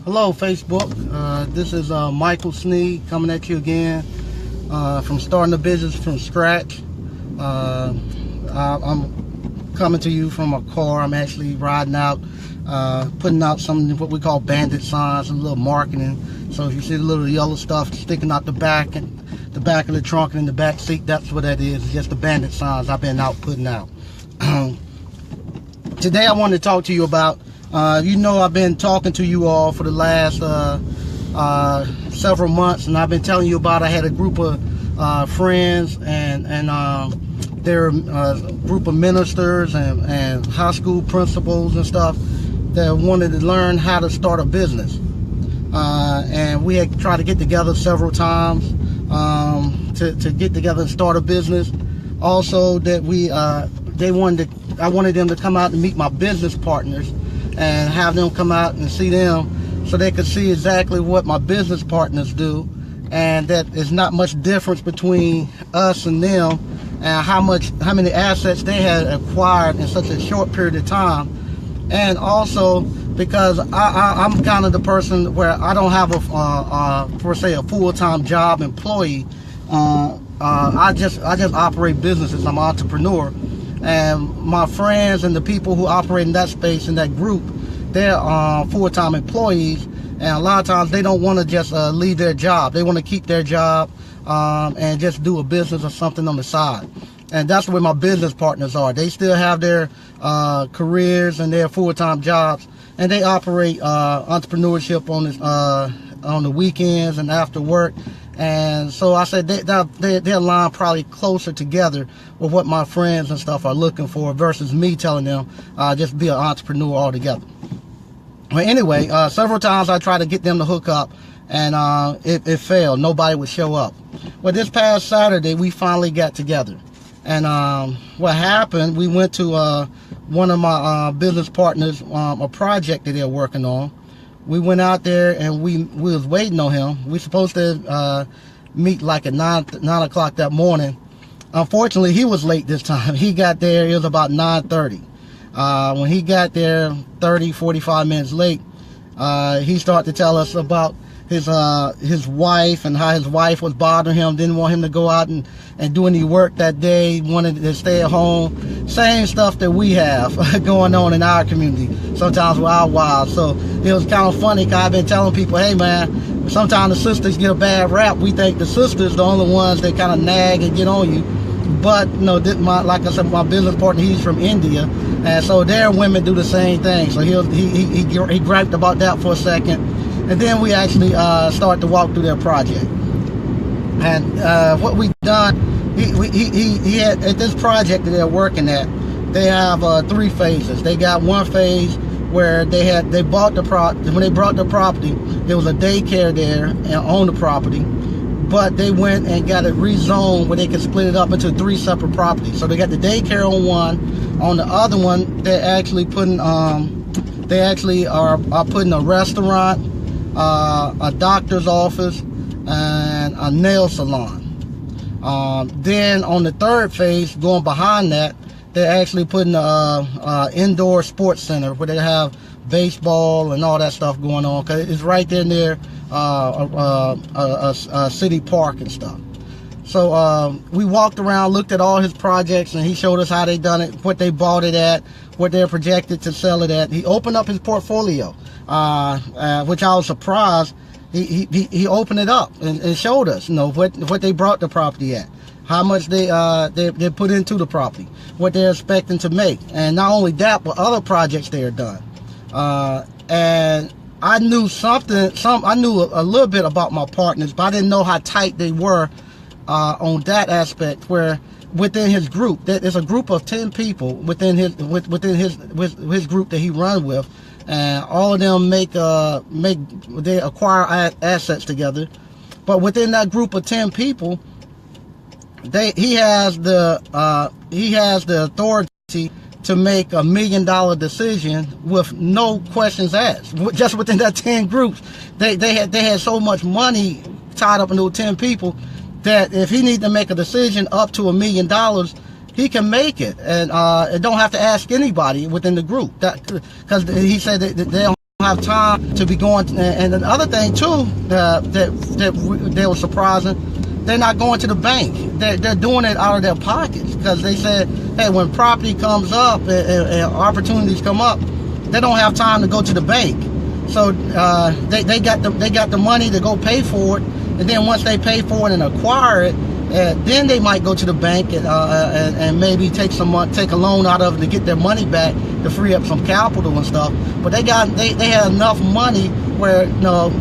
Hello, Facebook. This is Michael Sneed coming at you again from starting a business from scratch. I'm coming to you from a car. I'm actually riding out, putting out some what we call bandit signs and a little marketing. So if you see the little yellow stuff sticking out the back and the back of the trunk and in the back seat, that's what that is. It's just the bandit signs I've been out putting out. Today I wanted to talk to you about. I've been talking to you all for the last several months, and I've been telling you about I had a group of friends and they're a group of ministers and high school principals and stuff that wanted to learn how to start a business. And we had tried to get together several times to get together and start a business. Also, that I wanted them to come out and meet my business partners and have them come out and see them so they could see exactly what my business partners do, and that there's not much difference between us and them, and how many assets they had acquired in such a short period of time. And also because I'm kind of the person where I don't have a full-time job employee. I just operate businesses. I'm an entrepreneur. And my friends and the people who operate in that space, in that group, they're full-time employees, and a lot of times they don't want to just leave their job. They want to keep their job and just do a business or something on the side. And that's where my business partners are. They still have their careers and their full-time jobs, and they operate entrepreneurship on the weekends and after work. And so I said they're aligned probably closer together with what my friends and stuff are looking for versus me telling them just be an entrepreneur altogether. Well, anyway, several times I tried to get them to hook up, and it failed. Nobody would show up. Well, this past Saturday we finally got together, and what happened? We went to one of my business partners, a project that they're working on. We went out there and we was waiting on him. We supposed to meet like at 9 o'clock that morning. Unfortunately, he was late this time. He got there, it was about 9:30. When he got there 45 minutes late, he started to tell us about his wife and how his wife was bothering him, didn't want him to go out and do any work that day, wanted to stay at home. Same stuff that we have going on in our community, sometimes with our wives. So it was kind of funny because I've been telling people, hey man, sometimes the sisters get a bad rap. We think the sisters the only ones that kind of nag and get on you. But no, like I said, my business partner, he's from India, and so their women do the same thing. So he griped about that for a second. And then we actually started to walk through their project. And what we've done, he had, at this project that they're working at, they have 3 phases. They got one phase where they bought the property. When they bought the property, there was a daycare there and on the property, but they went and got it rezoned where they could split it up into 3 separate properties. So they got the daycare on one. On the other one, they're actually putting they actually are putting a restaurant, a doctor's office, and a nail salon. Then on the 3rd phase, going behind that, they're actually putting a indoor sports center where they have baseball and all that stuff going on, because it's right there near a city park and stuff. So we walked around, looked at all his projects, and he showed us how they done it, what they bought it at, what they're projected to sell it at. He opened up his portfolio, which I was surprised. He opened it up and showed us, what they brought the property at, how much they put into the property, what they're expecting to make, and not only that, but other projects they are done. And I knew I knew a little bit about my partners, but I didn't know how tight they were on that aspect. Where within his group, there's a group of 10 people within his group that he runs with. And all of them they acquire assets together, but within that group of 10 people, he has the authority to make $1 million decision with no questions asked. Just within that 10 groups, they had so much money tied up into 10 people that if he needs to make a decision up to $1 million, he can make it, and don't have to ask anybody within the group. Because he said that they don't have time to be going. And the other thing too that they were surprising, they're not going to the bank. They're doing it out of their pockets, because they said, hey, when property comes up and opportunities come up, they don't have time to go to the bank. So they got the money to go pay for it, and then once they pay for it and acquire it, then they might go to the bank and maybe take a loan out of it to get their money back to free up some capital and stuff. But they had enough money where, you know,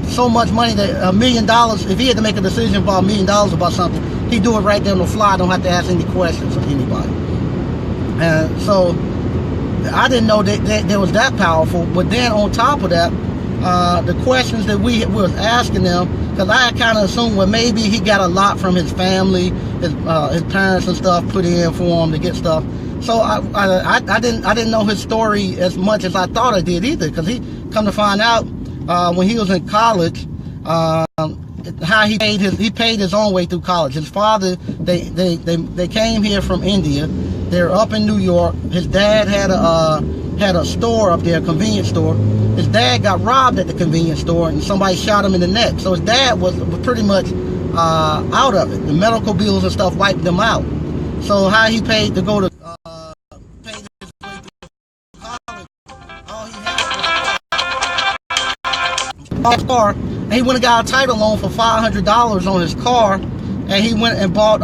so much money that $1 million, if he had to make a decision about $1 million about something, he'd do it right there on the fly, don't have to ask any questions of anybody. And so I didn't know that was that powerful. But then on top of that, the questions that we was asking them, because I kind of assumed, well, maybe he got a lot from his family, his parents and stuff put in for him to get stuff. So I didn't know his story as much as I thought I did either, because he come to find out when he was in college, how he paid his own way through college. His father, they came here from India. They're up in New York. His dad had a store up there, a convenience store. His dad got robbed at the convenience store, and somebody shot him in the neck. So his dad was pretty much out of it. The medical bills and stuff wiped them out. So how he paid to go to pay his way through college, all he had was a car, and he went and got a title loan for $500 on his car, and he went and bought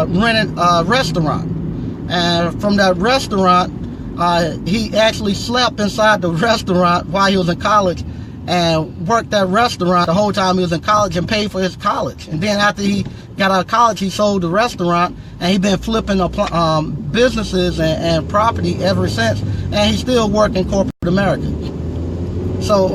rented a restaurant. And from that restaurant, he actually slept inside the restaurant while he was in college, and worked that restaurant the whole time he was in college and paid for his college. And then after he got out of college, he sold the restaurant, and he been flipping businesses and property ever since. And he's still working corporate America. So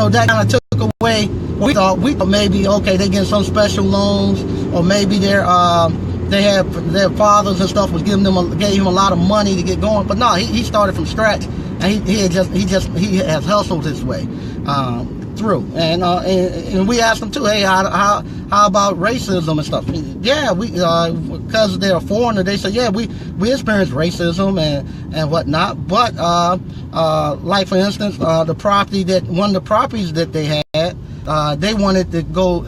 that kind of took away. We thought maybe, okay, they get some special loans, or maybe they have their fathers and stuff gave him a lot of money to get going. But no, he started from scratch, and he has hustled his way through. And we asked him too, hey, how about racism and stuff? Yeah, we because they're a foreigner, they said, yeah, we experience racism and whatnot. But like for instance, one of the properties that they had, they wanted to go.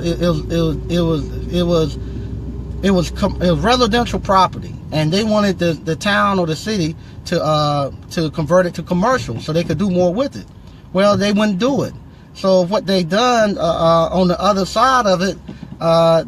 It was residential property, and they wanted the town or the city to convert it to commercial so they could do more with it. Well, they wouldn't do it. So what they done on the other side of it,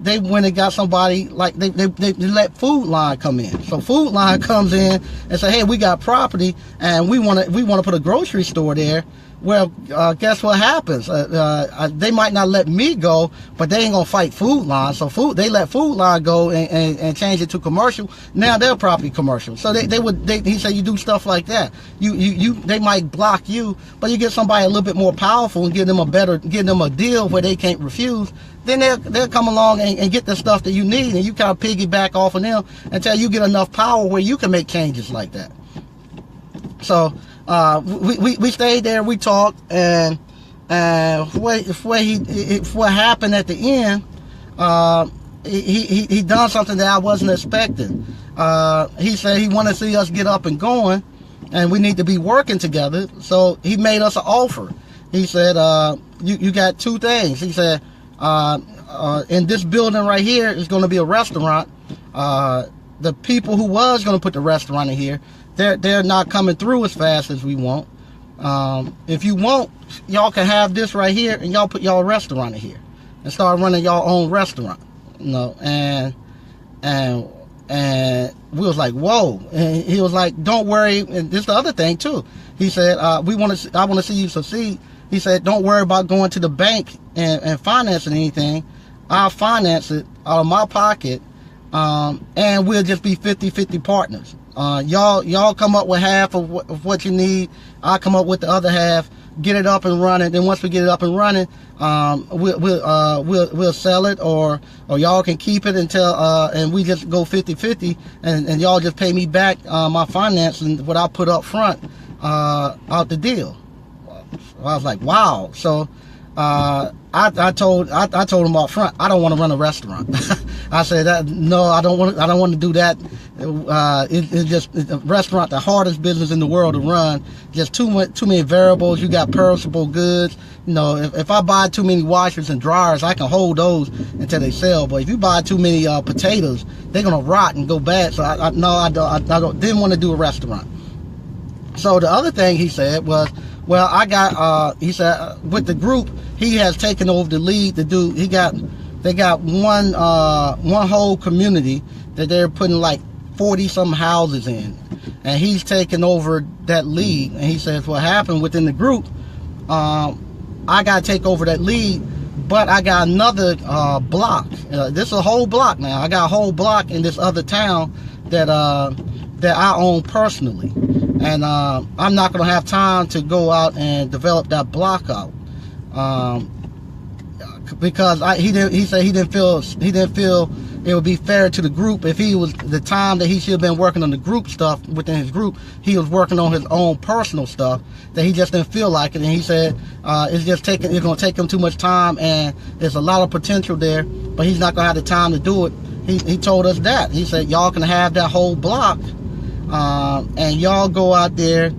they went and got somebody, like they let Food Line come in. So Food Line comes in and say, hey, we got property and we want to put a grocery store there. Well, guess what happens? They might not let me go, but they ain't gonna fight Food Line. So they let Food Line go and change it to commercial. Now they're property commercial. So he said, you do stuff like that. They might block you, but you get somebody a little bit more powerful and give them a deal where they can't refuse. Then they'll come along and get the stuff that you need, and you kind of piggyback off of them until you get enough power where you can make changes like that. So we stayed there, we talked, and what happened at the end, he done something that I wasn't expecting. He said he wanted to see us get up and going, and we need to be working together. So he made us an offer. He said, you got two things. He said, in this building right here is going to be a restaurant. The people who was going to put the restaurant in here, they're not coming through as fast as we want. If you want, y'all can have this right here, and y'all put y'all restaurant in here and start running y'all own restaurant. You know, and we was like, whoa. And he was like, don't worry. And this is the other thing too. He said, I want to see you succeed. He said, don't worry about going to the bank and financing anything. I'll finance it out of my pocket, and we'll just be 50-50 partners. Y'all come up with half of what you need. I'll come up with the other half. Get it up and running. Then once we get it up and running, we'll sell it, or y'all can keep it until and we just go 50-50, and y'all just pay me back my finance and what I put up front out the deal. I was like, wow. So I told him up front, I don't want to run a restaurant. I said that no, I don't want to do that. It's a restaurant, the hardest business in the world to run. Just too many variables. You got perishable goods. You know, if I buy too many washers and dryers, I can hold those until they sell. But if you buy too many potatoes, they're gonna rot and go bad. So I didn't want to do a restaurant. So the other thing he said was, well, he said with the group, he has taken over the lead to do. They got one whole community that they're putting like 40 some houses in, and he's taken over that lead. And he says what happened within the group, I got to take over that lead, but I got another block. This is a whole block now. I got a whole block in this other town that I own personally, and I'm not gonna have time to go out and develop that block out, because he said he didn't feel it would be fair to the group if he was the time that he should have been working on the group stuff within his group, he was working on his own personal stuff, that he just didn't feel like it. And he said it's going to take him too much time, and there's a lot of potential there, but he's not going to have the time to do it. He told us that. He said y'all can have that whole block, and y'all go out there,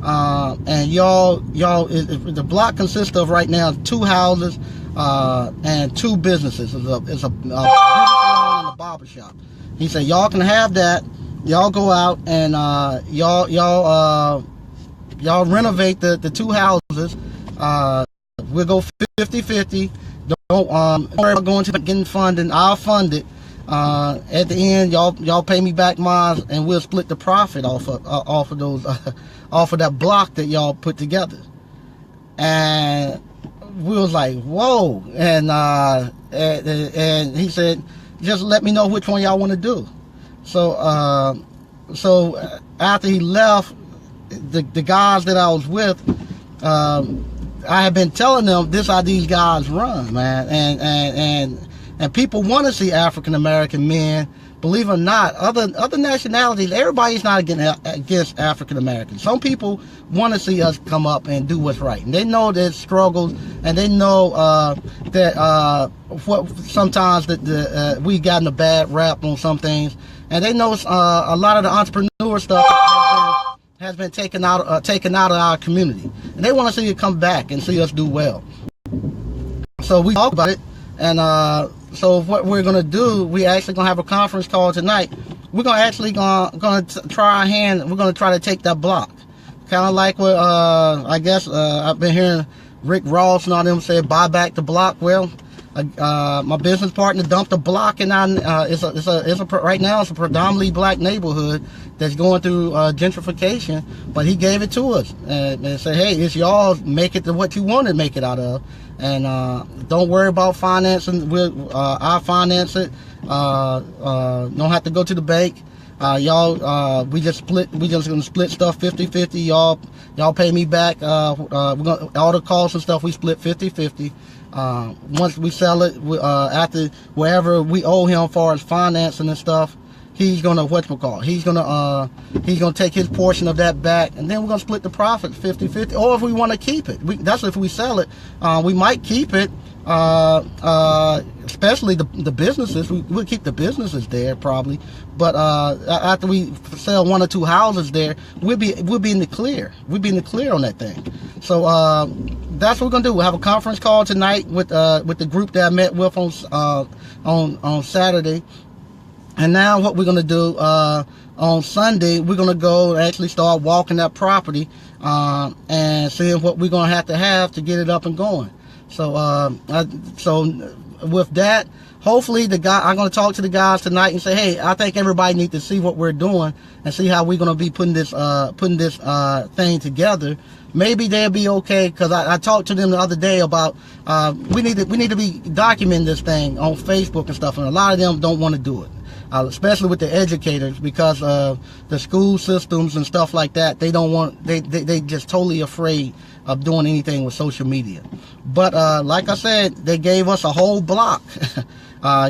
and y'all the block consists of right now 2 houses and 2 businesses. It's a beauty salon and a barber shop. He said y'all can have that. Y'all go out and y'all renovate the 2 houses. We'll go 50-50. Don't worry about going to getting funding. I'll fund it. At the end, y'all pay me back mine, and we'll split the profit off of those off of that block that y'all put together. And we was like, whoa. And he said, just let me know which one y'all want to do. So after he left, the guys that I was with, I had been telling them this how these guys run, man, and people want to see African American men. Believe it or not, other nationalities, everybody's not against African Americans. Some people want to see us come up and do what's right, and they know there's struggles, and they know that sometimes that we gotten a bad rap on some things, and they know a lot of the entrepreneur stuff has been taken out of our community, and they want to see it come back and see us do well. So we talk about it, and so what we're gonna do, we actually gonna have a conference call tonight. We're gonna actually gonna try our hand. We're gonna try to take that block, kind of like what I guess I've been hearing Rick Ross and all them say, buy back the block. Well, my business partner dumped a block, and right now it's a predominantly black neighborhood that's going through gentrification, but he gave it to us and said, hey, it's y'all, make it to what you want to make it out of, and don't worry about financing. I'll finance it. Don't have to go to the bank. Y'all, we just gonna split stuff 50-50. Y'all pay me back. We're gonna, all the costs and stuff we split 50-50. Once we sell it, after wherever we owe him as far as financing and stuff, he's gonna he's gonna take his portion of that back, and then we're gonna split the profit 50-50. Or if we want to keep it, that's if we sell it. We might keep it, especially the businesses. We'll keep the businesses there probably, but after we sell 1 or 2 houses there, we'll be in the clear. We'll be in the clear on that thing. So that's what we're gonna do. We'll have a conference call tonight with the group that I met with on Saturday. And now what we're going to do on Sunday, we're going to go actually start walking that property and seeing what we're going to have to get it up and going. So with that, hopefully I'm going to talk to the guys tonight and say, hey, I think everybody needs to see what we're doing and see how we're going to be putting this thing together. Maybe they'll be okay, because I talked to them the other day about we need to be documenting this thing on Facebook and stuff, and a lot of them don't want to do it. Especially with the educators, because of the school systems and stuff like that. They don't want, they just totally afraid of doing anything with social media. But like I said, they gave us a whole block.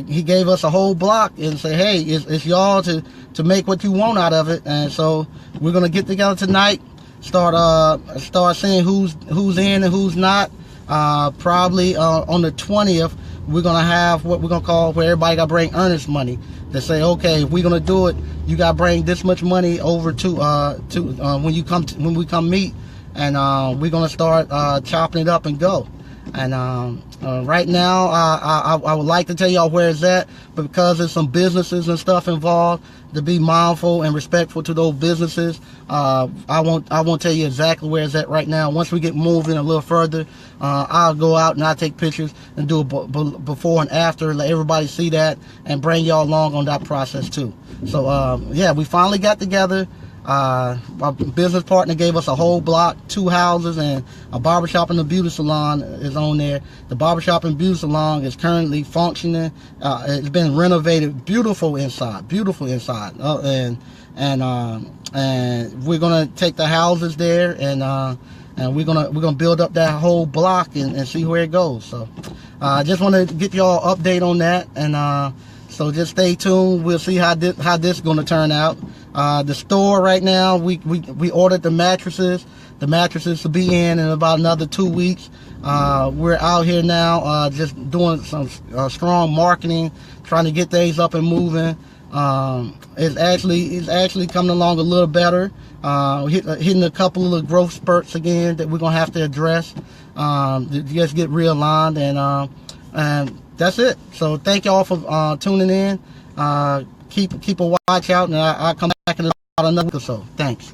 He gave us a whole block and said, hey, it's y'all to make what you want out of it. And so we're gonna get together tonight, start seeing who's in and who's not. Probably on the 20th, we're gonna have what we're gonna call where everybody gotta bring earnest money. To say, okay, if we're gonna do it, you gotta bring this much money over to when we come meet, and we're gonna start chopping it up and go. And right now, I would like to tell y'all where it's at, but because there's some businesses and stuff involved, to be mindful and respectful to those businesses, I won't tell you exactly where it's at right now. Once we get moving a little further, I'll go out and I'll take pictures and do a before and after, let everybody see that, and bring y'all along on that process too. So yeah, we finally got together. My business partner gave us a whole block, 2 houses, and a barbershop and a beauty salon is on there. The barbershop and beauty salon is currently functioning. It's been renovated, beautiful inside, and we're gonna take the houses there, and we're gonna build up that whole block and see where it goes. So I just want to get y'all update on that, and so just stay tuned. We'll see how this is going to turn out. The store right now, we ordered the mattresses. The mattresses will be in about another 2 weeks. We're out here now, just doing some strong marketing, trying to get things up and moving. It's actually coming along a little better. Hitting a couple of growth spurts again that we're gonna have to address. To just get realigned, and that's it. So thank y'all for tuning in. Keep a watch out, and I'll come back in about another week or so. Thanks.